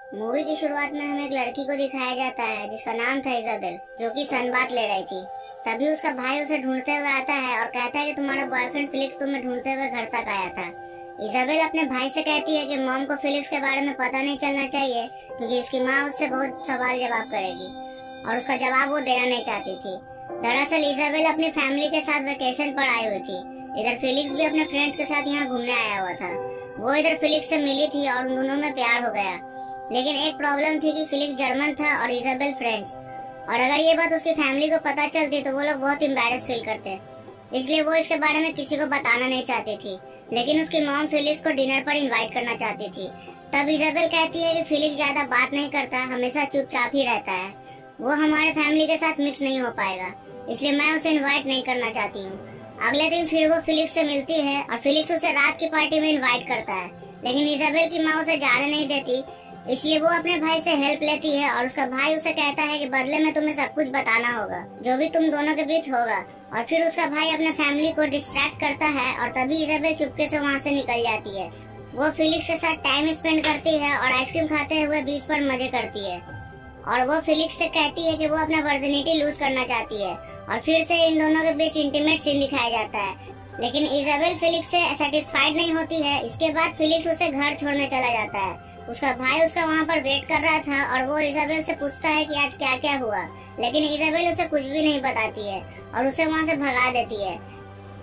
Movie की शुरुआत में हमें एक लड़की को दिखाया जाता है जिसका नाम था इजाबेल, जो कि सनबाथ ले रही थी। तभी उसका भाई उसे ढूंढते हुए आता है और कहता है कि तुम्हारा बॉयफ्रेंड फिलिक्स तुम्हें ढूंढते हुए घर तक आया था। इजाबेल अपने भाई से कहती है कि मॉम को फिलिक्स के बारे में पता नहीं चलना चाहिए, क्योंकि उसकी माँ उससे बहुत सवाल जवाब करेगी और उसका जवाब वो देना नहीं चाहती थी। दरअसल इजाबेल अपनी फैमिली के साथ वेकेशन पर आई हुई थी। इधर फिलिक्स भी अपने फ्रेंड्स के साथ यहाँ घूमने आया हुआ था। वो इधर फिलिक्स से मिली थी और उन दोनों में प्यार हो गया। लेकिन एक प्रॉब्लम थी कि फिलिक्स जर्मन था और इजाबेल फ्रेंच, और अगर ये बात उसकी फैमिली को पता चलती तो वो लोग बहुत एम्बैरेस फील करते। इसलिए वो इसके बारे में किसी को बताना नहीं चाहती थी। लेकिन उसकी मॉम फिलिक्स को डिनर पर इनवाइट करना चाहती थी। तब इजाबेल कहती है कि फिलिक्स ज्यादा बात नहीं करता, हमेशा चुपचाप ही रहता है, वो हमारे फैमिली के साथ मिक्स नहीं हो पाएगा, इसलिए मैं उसे इनवाइट नहीं करना चाहती हूँ। अगले दिन फिर वो फिलिक्स से मिलती है और फिलिक्स उसे रात की पार्टी में इनवाइट करता है। लेकिन इजाबेल की माँ उसे जाने नहीं देती, इसलिए वो अपने भाई से हेल्प लेती है और उसका भाई उसे कहता है कि बदले में तुम्हें सब कुछ बताना होगा, जो भी तुम दोनों के बीच होगा। और फिर उसका भाई अपने फैमिली को डिस्ट्रैक्ट करता है और तभी इजाबेल चुपके से वहाँ से निकल जाती है। वो फिलिक्स के साथ टाइम स्पेंड करती है और आइसक्रीम खाते हुए बीच पर मजे करती है। और वो फिलिक्स से कहती है कि वो अपना वर्जिनिटी लूज करना चाहती है और फिर से इन दोनों के बीच इंटीमेट सीन दिखाया जाता है। लेकिन इजाबेल फिलिक्स से सेटिस्फाइड नहीं होती है। इसके बाद फिलिक्स उसे घर छोड़ने चला जाता है। उसका भाई उसका वहाँ पर वेट कर रहा था और वो इजाबेल से पूछता है कि आज क्या क्या हुआ, लेकिन इजाबेल उसे कुछ भी नहीं बताती है और उसे वहाँ से भगा देती है।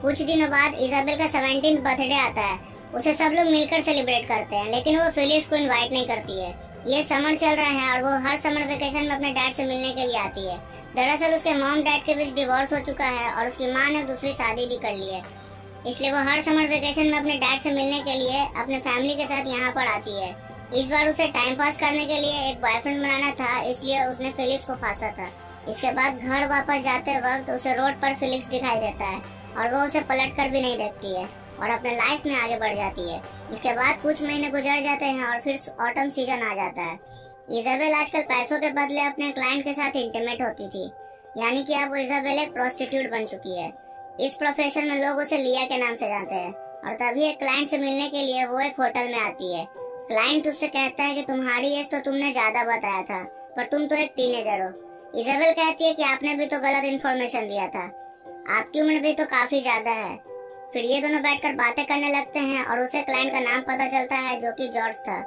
कुछ दिनों बाद इजाबेल का 17th बर्थडे आता है। उसे सब लोग मिलकर सेलिब्रेट करते हैं, लेकिन वो फिलिक्स को इनवाइट नहीं करती है। ये समर चल रहा है और वो हर समर वेकेशन में अपने डैड से मिलने के लिए आती है। दरअसल उसके मॉम डैड के बीच डिवोर्स हो चुका है और उसकी माँ ने दूसरी शादी भी कर ली है, इसलिए वो हर समर वेकेशन में अपने डैड से मिलने के लिए अपने फैमिली के साथ यहाँ पर आती है। इस बार उसे टाइम पास करने के लिए एक बॉयफ्रेंड बनाना था, इसलिए उसने फिलिक्स को फांसा था। इसके बाद घर वापस जाते वक्त उसे रोड पर फिलिक्स दिखाई देता है और वो उसे पलट कर भी नहीं देखती है और अपने लाइफ में आगे बढ़ जाती है। इसके बाद कुछ महीने गुजर जाते हैं और फिर ऑटम सीजन आ जाता है। इजाबेल आजकल पैसों के बदले अपने क्लाइंट के साथ इंटीमेट होती थी, यानी कि अब इजाबेल एक प्रोस्टिट्यूट बन चुकी है। इस प्रोफेशन में लोग उसे लिया के नाम से जानते हैं। और तभी एक क्लाइंट से मिलने के लिए वो एक होटल में आती है। क्लाइंट उससे कहता है कि तुम्हारी एज तो तुमने ज्यादा बताया था, पर तुम तो एक टीनेजर हो। इजाबेल कहती है कि आपने भी तो गलत इन्फॉर्मेशन दिया था, आपकी उम्र भी तो काफी ज्यादा है। फिर ये दोनों बैठकर बातें करने लगते हैं और उसे क्लाइंट का नाम पता चलता है, जो कि जॉर्ज था,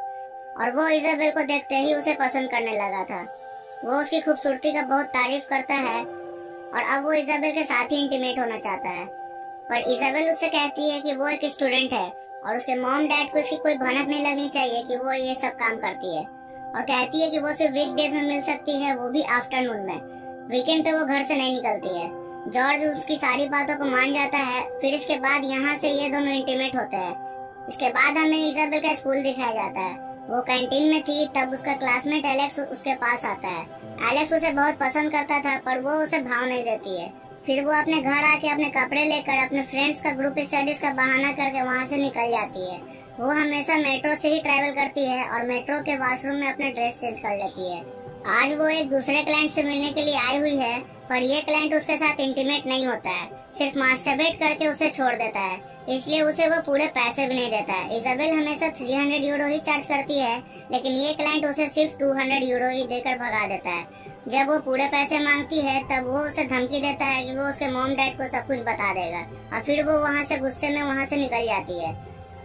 और वो इजाबेल को देखते ही उसे पसंद करने लगा था। वो उसकी खूबसूरती का बहुत तारीफ करता है और अब वो इजाबेल के साथ ही इंटीमेट होना चाहता है। पर इजाबेल उससे कहती है कि वो एक स्टूडेंट है और उसके मॉम डैड को इसकी कोई भनक नहीं लगनी चाहिए कि वो ये सब काम करती है, और कहती है कि वो सिर्फ वीकडेज में मिल सकती है, वो भी आफ्टरनून में। वीकेंड पे वो घर से नहीं निकलती है। जॉर्ज उसकी सारी बातों को मान जाता है। फिर इसके बाद यहाँ से ये दोनों इंटीमेट होते हैं। इसके बाद हमें इजाबेल का स्कूल दिखाया जाता है। वो कैंटीन में थी, तब उसका क्लासमेट एलेक्स उसके पास आता है। एलेक्स उसे बहुत पसंद करता था, पर वो उसे भाव नहीं देती है। फिर वो अपने घर आके अपने कपड़े लेकर अपने फ्रेंड्स का ग्रुप स्टडीज का बहाना करके वहाँ से निकल जाती है। वो हमेशा मेट्रो से ही ट्रैवल करती है और मेट्रो के वॉशरूम में अपना ड्रेस चेंज कर लेती है। आज वो एक दूसरे क्लाइंट से मिलने के लिए आई हुई है, पर ये क्लाइंट उसके साथ इंटीमेट नहीं होता है, सिर्फ मास्टरबेट करके उसे छोड़ देता है, इसलिए उसे वो पूरे पैसे भी नहीं देता है। इजाबेल हमेशा 300 यूरो ही चार्ज करती है, लेकिन ये क्लाइंट उसे सिर्फ 200 यूरो ही देकर भगा देता है। जब वो पूरे पैसे मांगती है तब वो उसे धमकी देता है कि वो उसके मॉम डैड को सब कुछ बता देगा, और फिर वो वहाँ से गुस्से में वहाँ से निकल जाती है।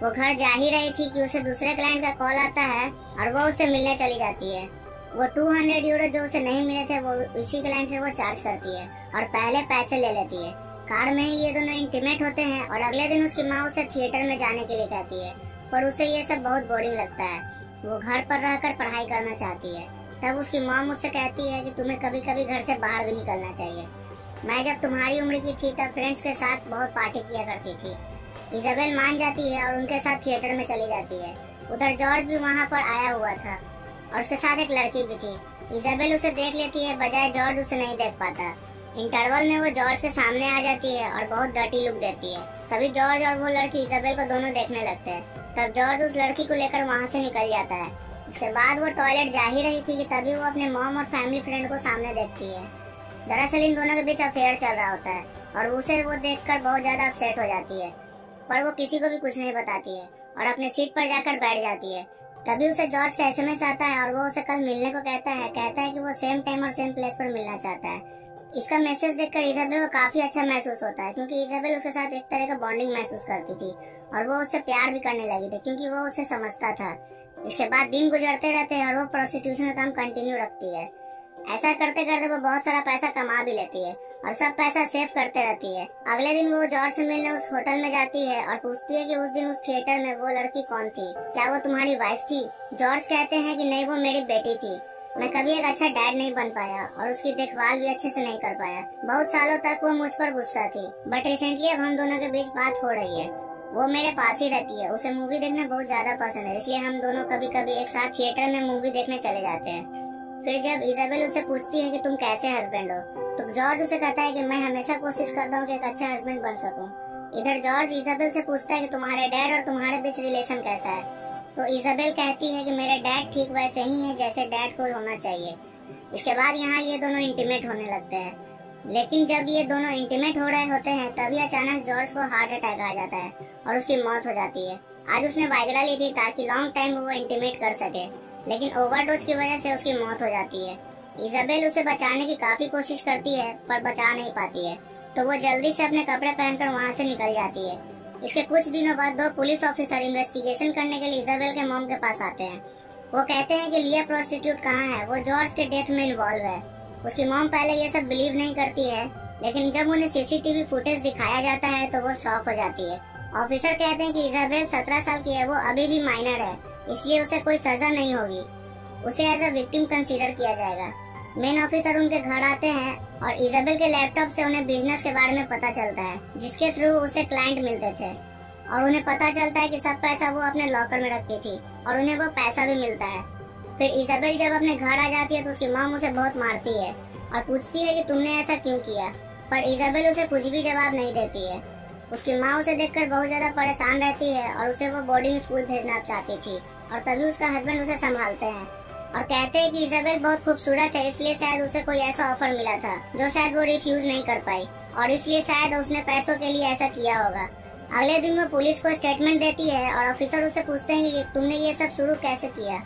वो घर जा ही रही थी कि उसे दूसरे क्लाइंट का कॉल आता है और वो उससे मिलने चली जाती है। वो 200 यूरो जो उसे नहीं मिले थे वो इसी क्लाइंट से वो चार्ज करती है और पहले पैसे ले लेती है। कार में ही ये दोनों इंटीमेट होते हैं और अगले दिन उसकी माँ उसे थिएटर में जाने के लिए कहती है, पर उसे ये सब बहुत बोरिंग लगता है। वो घर पर रहकर पढ़ाई करना चाहती है। तब उसकी माँ मुझसे कहती है कि तुम्हें कभी कभी घर से बाहर भी निकलना चाहिए। मैं जब तुम्हारी उम्र की थी तब फ्रेंड्स के साथ बहुत पार्टी किया करती थी। इजाबेल मान जाती है और उनके साथ थिएटर में चली जाती है। उधर जॉर्ज भी वहाँ पर आया हुआ था और उसके साथ एक लड़की भी थी। इजाबेल उसे देख लेती है, बजाय जॉर्ज उसे नहीं देख पाता। इंटरवल में वो जॉर्ज के सामने आ जाती है और बहुत डर्टी लुक देती है। तभी जॉर्ज और वो लड़की इजाबेल को दोनों देखने लगते हैं। तब जॉर्ज उस लड़की को लेकर वहाँ से निकल जाता है। इसके बाद वो टॉयलेट जा ही रही थी कि तभी वो अपने मॉम और फैमिली फ्रेंड को सामने देखती है। दरअसल इन दोनों के बीच अफेयर चल रहा होता है और उसे वो देखकर बहुत ज्यादा अपसेट हो जाती है, पर वो किसी को भी कुछ नहीं बताती है और अपने सीट पर जाकर बैठ जाती है। तभी उसे जॉर्ज का एसएमएस आता है और वो उसे कल मिलने को कहता है कि वो सेम टाइम और सेम प्लेस पर मिलना चाहता है। इसका मैसेज देखकर इजाबेल को काफी अच्छा महसूस होता है, क्योंकि इजाबेल उसके साथ एक तरह का बॉन्डिंग महसूस करती थी और वो उससे प्यार भी करने लगी थी, क्योंकि वो उसे समझता था। इसके बाद दिन गुजरते रहते हैं और वो प्रोस्टिट्यूशन का काम कंटिन्यू रखती है। ऐसा करते करते वो बहुत सारा पैसा कमा भी लेती है और सब पैसा सेव करते रहती है। अगले दिन वो जॉर्ज से मिलने उस होटल में जाती है और पूछती है कि उस दिन उस थिएटर में वो लड़की कौन थी, क्या वो तुम्हारी वाइफ थी? जॉर्ज कहते हैं कि नहीं, वो मेरी बेटी थी। मैं कभी एक अच्छा डैड नहीं बन पाया और उसकी देखभाल भी अच्छे से नहीं कर पाया। बहुत सालों तक वो मुझ पर गुस्सा थी, बट रिसेंटली अब हम दोनों के बीच बात हो रही है। वो मेरे पास ही रहती है, उसे मूवी देखना बहुत ज्यादा पसंद है, इसलिए हम दोनों कभी कभी एक साथ थिएटर में मूवी देखने चले जाते हैं। फिर जब इजाबेल उसे पूछती है कि तुम कैसे हस्बैंड हो, तो जॉर्ज उसे कहता है कि मैं हमेशा कोशिश करता हूँ कि एक अच्छा हस्बैंड बन सकूं। इधर जॉर्ज इजाबेल से पूछता है कि तुम्हारे डैड और तुम्हारे बीच रिलेशन कैसा है, तो इजाबेल कहती है कि मेरे डैड ठीक वैसे ही हैं जैसे डैड को होना चाहिए। इसके बाद यहाँ ये दोनों इंटीमेट होने लगते हैं, लेकिन जब ये दोनों इंटीमेट हो रहे होते हैं तभी अचानक जॉर्ज को हार्ट अटैक आ जाता है और उसकी मौत हो जाती है। आज उसने वाइग्रा ली थी ताकि लॉन्ग टाइम वो इंटीमेट कर सके, लेकिन ओवरडोज की वजह से उसकी मौत हो जाती है। इजाबेल उसे बचाने की काफी कोशिश करती है पर बचा नहीं पाती है, तो वो जल्दी से अपने कपड़े पहनकर वहाँ से निकल जाती है। इसके कुछ दिनों बाद दो पुलिस ऑफिसर इन्वेस्टिगेशन करने के लिए इजाबेल के मॉम के पास आते हैं। वो कहते हैं कि लिया प्रोस्टिट्यूट कहाँ है, वो जॉर्ज के डेथ में इन्वॉल्व है। उसकी मॉम पहले ये सब बिलीव नहीं करती है, लेकिन जब उन्हें सीसीटीवी फुटेज दिखाया जाता है तो वो शॉक हो जाती है। ऑफिसर कहते हैं कि इजाबेल 17 साल की है, वो अभी भी माइनर है, इसलिए उसे कोई सजा नहीं होगी, उसे एज अ विक्टिम कंसीडर किया जाएगा। मेन ऑफिसर उनके घर आते हैं और इजाबेल के लैपटॉप से उन्हें बिजनेस के बारे में पता चलता है, जिसके थ्रू उसे क्लाइंट मिलते थे और उन्हें पता चलता है कि सब पैसा वो अपने लॉकर में रखती थी और उन्हें वो पैसा भी मिलता है। फिर इजाबेल जब अपने घर आ जाती है तो उसकी माँ उसे बहुत मारती है और पूछती है कि तुमने ऐसा क्यों किया, पर इजाबेल उसे कुछ भी जवाब नहीं देती है। उसकी माँ उसे देखकर बहुत ज्यादा परेशान रहती है और उसे वो बोर्डिंग स्कूल भेजना चाहती थी, और तभी उसका हस्बैंड उसे संभालते हैं और कहते हैं कि इजाबेल बहुत खूबसूरत है, इसलिए शायद उसे कोई ऐसा ऑफर मिला था जो शायद वो रिफ्यूज नहीं कर पाई और इसलिए शायद उसने पैसों के लिए ऐसा किया होगा। अगले दिन वो पुलिस को स्टेटमेंट देती है और ऑफिसर उसे पूछते हैं कि तुमने ये सब शुरू कैसे किया।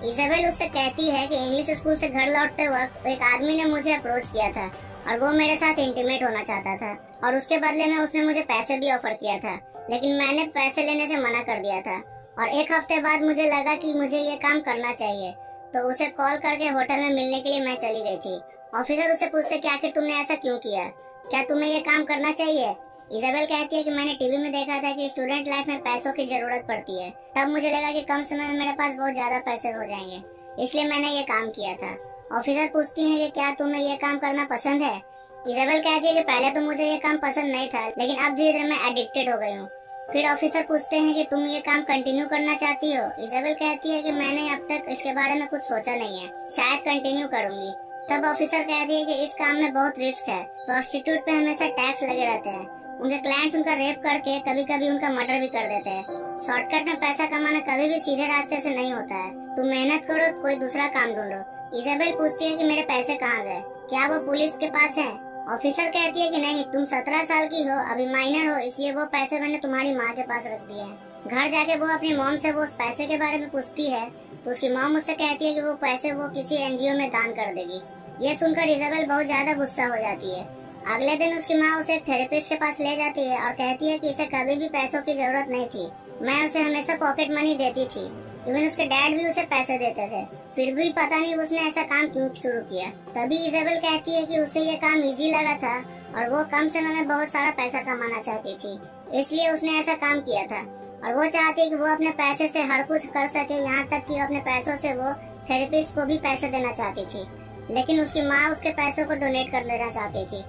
इजाबेल उससे कहती है कि इंग्लिश स्कूल से घर लौटते वक्त एक आदमी ने मुझे अप्रोच किया था और वो मेरे साथ इंटीमेट होना चाहता था और उसके बदले में उसने मुझे पैसे भी ऑफर किया था, लेकिन मैंने पैसे लेने से मना कर दिया था और एक हफ्ते बाद मुझे लगा कि मुझे ये काम करना चाहिए, तो उसे कॉल करके होटल में मिलने के लिए मैं चली गई थी। ऑफिसर उसे पूछते कि आखिर तुमने ऐसा क्यों किया, क्या तुम्हें ये काम करना चाहिए? इजाबेल कहती है कि मैंने टीवी में देखा था कि स्टूडेंट लाइफ में पैसों की जरूरत पड़ती है, तब मुझे लगा कि कम समय में मेरे पास बहुत ज्यादा पैसे हो जाएंगे, इसलिए मैंने ये काम किया था। ऑफिसर पूछती है कि क्या तुम्हें ये काम करना पसंद है? इजाबेल कहती है कि पहले तो मुझे ये काम पसंद नहीं था, लेकिन अब धीरे धीरे मैं एडिक्टेड हो गई हूँ। फिर ऑफिसर पूछते हैं कि तुम ये काम कंटिन्यू करना चाहती हो? इजाबेल कहती है कि मैंने अब तक इसके बारे में कुछ सोचा नहीं है, शायद कंटिन्यू करूंगी। तब ऑफिसर कहती है कि इस काम में बहुत रिस्क है, प्रोस्टिट्यूट पे हमेशा टैक्स लगे रहते हैं, उनके क्लाइंट्स उनका रेप करके कभी कभी उनका मर्डर भी कर देते हैं। शॉर्टकट में पैसा कमाना कभी भी सीधे रास्ते से नहीं होता है, तुम मेहनत करो, कोई दूसरा काम ढूंढो। इजाबेल पूछती है कि मेरे पैसे कहाँ गए, क्या वो पुलिस के पास है? ऑफिसर कहती है कि नहीं, तुम 17 साल की हो, अभी माइनर हो, इसलिए वो पैसे मैंने तुम्हारी माँ के पास रख दिए हैं। घर जाके वो अपनी मॉम से वो उस पैसे के बारे में पूछती है, तो उसकी मॉम उससे कहती है कि वो पैसे वो किसी एनजीओ में दान कर देगी। ये सुनकर इजाबेल बहुत ज्यादा गुस्सा हो जाती है। अगले दिन उसकी माँ उसे एक थेरेपिस्ट के पास ले जाती है और कहती है कि इसे कभी भी पैसों की जरूरत नहीं थी, मैं उसे हमेशा पॉकेट मनी देती थी, इवन उसके डैड भी उसे पैसे देते थे, फिर भी पता नहीं उसने ऐसा काम क्यों शुरू किया। तभी इजाबेल कहती है कि उसे ये काम इजी लगा था और वो कम समय में बहुत सारा पैसा कमाना चाहती थी, इसलिए उसने ऐसा काम किया था और वो चाहती कि वो अपने पैसे से हर कुछ कर सके, यहाँ तक कि अपने पैसों से वो थेरेपिस्ट को भी पैसे देना चाहती थी, लेकिन उसकी माँ उसके पैसों को डोनेट कर देना चाहती थी।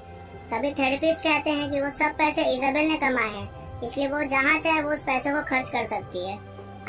तभी थेरेपिस्ट कहते हैं कि वो सब पैसे इजाबेल ने कमाए हैं, इसलिए वो जहाँ चाहे वो उस पैसे को खर्च कर सकती है,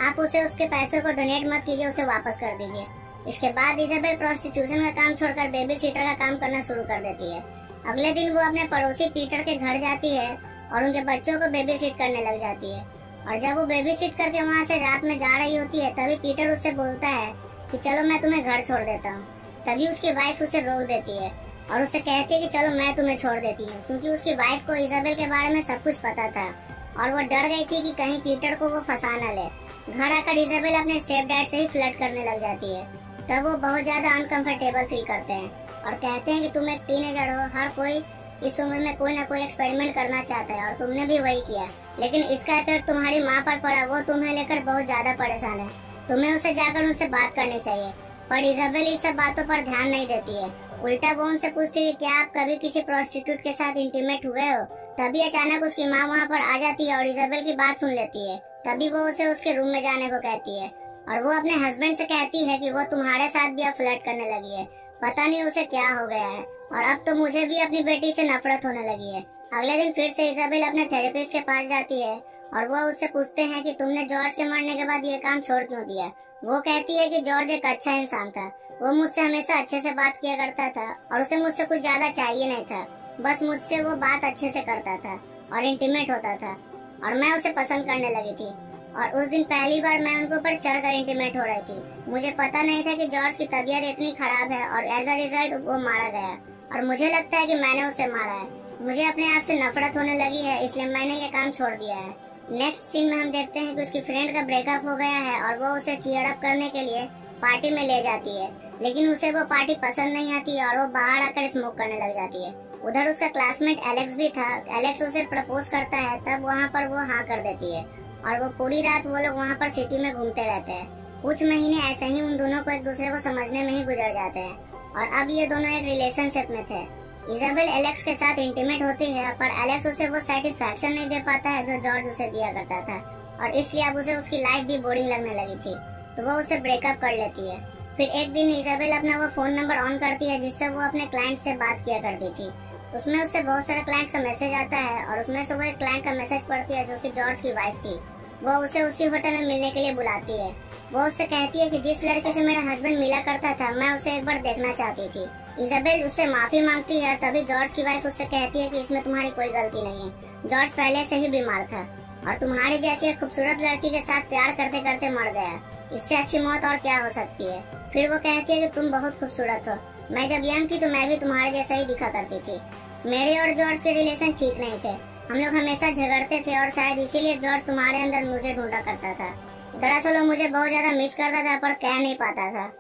आप उसे उसके पैसों को डोनेट मत कीजिए, उसे वापस कर दीजिए। इसके बाद इजाबेल प्रोस्टिट्यूशन का काम छोड़कर बेबी सीटर का काम करना शुरू कर देती है। अगले दिन वो अपने पड़ोसी पीटर के घर जाती है और उनके बच्चों को बेबी सीट करने लग जाती है, और जब वो बेबी सीट करके वहाँ से रात में जा रही होती है तभी पीटर उससे बोलता है कि चलो मैं तुम्हें घर छोड़ देता हूँ। तभी उसकी वाइफ उसे रोक देती है और उससे कहती है कि चलो मैं तुम्हें छोड़ देती हूँ, क्योंकि उसकी वाइफ को इजाबेल के बारे में सब कुछ पता था और वो डर गई थी कि कहीं पीटर को वो फंसा न ले। घर आकर इजाबेल अपने स्टेप डैड से ही फ्लर्ट करने लग जाती है। तब वो बहुत ज्यादा अनकंफर्टेबल फील करते हैं और कहते हैं कि तुम एक टीनेजर हो, हर कोई इस उम्र में कोई ना कोई एक्सपेरिमेंट करना चाहता है और तुमने भी वही किया, लेकिन इसका इफेक्ट तुम्हारी माँ पर पड़ा, वो तुम्हें लेकर बहुत ज्यादा परेशान है, तुम्हें उसे जाकर उनसे बात करनी चाहिए। पर इजाबेल इस सब बातों पर ध्यान नहीं देती है। उल्टा वो उनसे पूछती है कि क्या आप कभी किसी प्रोस्टिट्यूट के साथ इंटीमेट हुए हो। तभी अचानक उसकी माँ वहाँ पर आ जाती है और इजाबेल की बात सुन लेती है। तभी वो उसे उसके रूम में जाने को कहती है और वो अपने हस्बैंड से कहती है कि वो तुम्हारे साथ भी अब फ्लर्ट करने लगी है, पता नहीं उसे क्या हो गया है और अब तो मुझे भी अपनी बेटी से नफरत होने लगी है। अगले दिन फिर से इजाबेल अपने थेरेपिस्ट के पास जाती है और वो उससे पूछते हैं कि तुमने जॉर्ज के मरने के बाद ये काम छोड़ क्यों दिया। वो कहती है कि जॉर्ज एक अच्छा इंसान था, वो मुझसे हमेशा अच्छे से बात किया करता था और उसे मुझसे कुछ ज्यादा चाहिए नहीं था, बस मुझसे वो बात अच्छे से करता था और इंटीमेट होता था और मैं उसे पसंद करने लगी थी। और उस दिन पहली बार मैं उनके ऊपर चढ़कर इंटीमेट हो रही थी। मुझे पता नहीं था कि जॉर्ज की तबीयत इतनी खराब है और एज अ रिजल्ट वो मारा गया और मुझे लगता है कि मैंने उसे मारा है। मुझे अपने आप से नफरत होने लगी है, इसलिए मैंने ये काम छोड़ दिया है। नेक्स्ट सीन में हम देखते हैं कि उसकी फ्रेंड का ब्रेकअप हो गया है और वो उसे चीयर अप करने के लिए पार्टी में ले जाती है, लेकिन उसे वो पार्टी पसंद नहीं आती और वो बाहर आकर स्मोक करने लग जाती है। उधर उसका क्लासमेट एलेक्स भी था। एलेक्स उसे प्रपोज करता है, तब वहाँ पर वो हाँ कर देती है और वो पूरी रात वो लोग वहाँ पर सिटी में घूमते रहते हैं। कुछ महीने ऐसे ही उन दोनों को एक दूसरे को समझने में ही गुजर जाते हैं और अब ये दोनों एक रिलेशनशिप में थे। इजाबेल एलेक्स के साथ इंटीमेट होती है पर एलेक्स उसे वो सेटिस्फैक्शन नहीं दे पाता है जो जॉर्ज उसे दिया करता था और इसलिए अब उसे उसकी लाइफ भी बोरिंग लगने लगी थी, तो वो उसे ब्रेकअप कर लेती है। फिर एक दिन इजाबेल अपना वो फोन नंबर ऑन करती है जिससे वो अपने क्लाइंट से बात किया करती थी। उसमें उससे बहुत सारे क्लाइंट्स का मैसेज आता है और उसमें से वो एक क्लाइंट का मैसेज पढ़ती है जो कि जॉर्ज की वाइफ थी। वो उसे उसी होटल में मिलने के लिए बुलाती है। वो उससे कहती है कि जिस लड़के से मेरा हस्बैंड मिला करता था मैं उसे एक बार देखना चाहती थी। इजाबेल उससे माफी मांगती है, तभी जॉर्ज की वाइफ उससे कहती है कि इसमें तुम्हारी कोई गलती नहीं है, जॉर्ज पहले से ही बीमार था और तुम्हारी जैसी एक खूबसूरत लड़की के साथ प्यार करते करते मर गया, इससे अच्छी मौत और क्या हो सकती है। फिर वो कहती है कि तुम बहुत खूबसूरत हो, मैं जब यंग थी तो मैं भी तुम्हारे जैसा ही दिखा करती थी। मेरे और जॉर्ज के रिलेशन ठीक नहीं थे, हम लोग हमेशा झगड़ते थे और शायद इसीलिए जॉर्ज तुम्हारे अंदर मुझे ढूंढा करता था। दरअसल वो मुझे बहुत ज्यादा मिस करता था पर कह नहीं पाता था।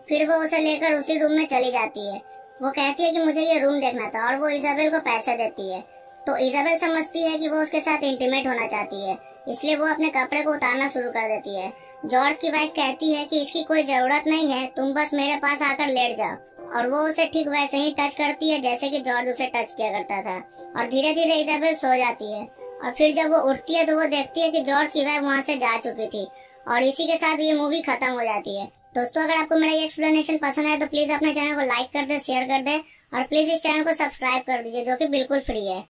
फिर वो उसे लेकर उसी रूम में चली जाती है। वो कहती है कि मुझे ये रूम देखना था और वो इजाबेल को पैसे देती है। तो इजाबेल समझती है कि वो उसके साथ इंटीमेट होना चाहती है, इसलिए वो अपने कपड़े को उतारना शुरू कर देती है। जॉर्ज की वाइफ कहती है कि इसकी कोई जरूरत नहीं है, तुम बस मेरे पास आकर लेट जाओ और वो उसे ठीक वैसे ही टच करती है जैसे कि जॉर्ज उसे टच किया करता था और धीरे धीरे इजाबेल सो जाती है। और फिर जब वो उठती है तो वो देखती है कि जॉर्ज की वाइफ वहाँ से जा चुकी थी और इसी के साथ ये मूवी खत्म हो जाती है। दोस्तों अगर आपको मेरा ये एक्सप्लेनेशन पसंद आए तो प्लीज अपने चैनल को लाइक कर दे, शेयर कर दे और प्लीज इस चैनल को सब्सक्राइब कर दीजिए जो कि बिल्कुल फ्री है।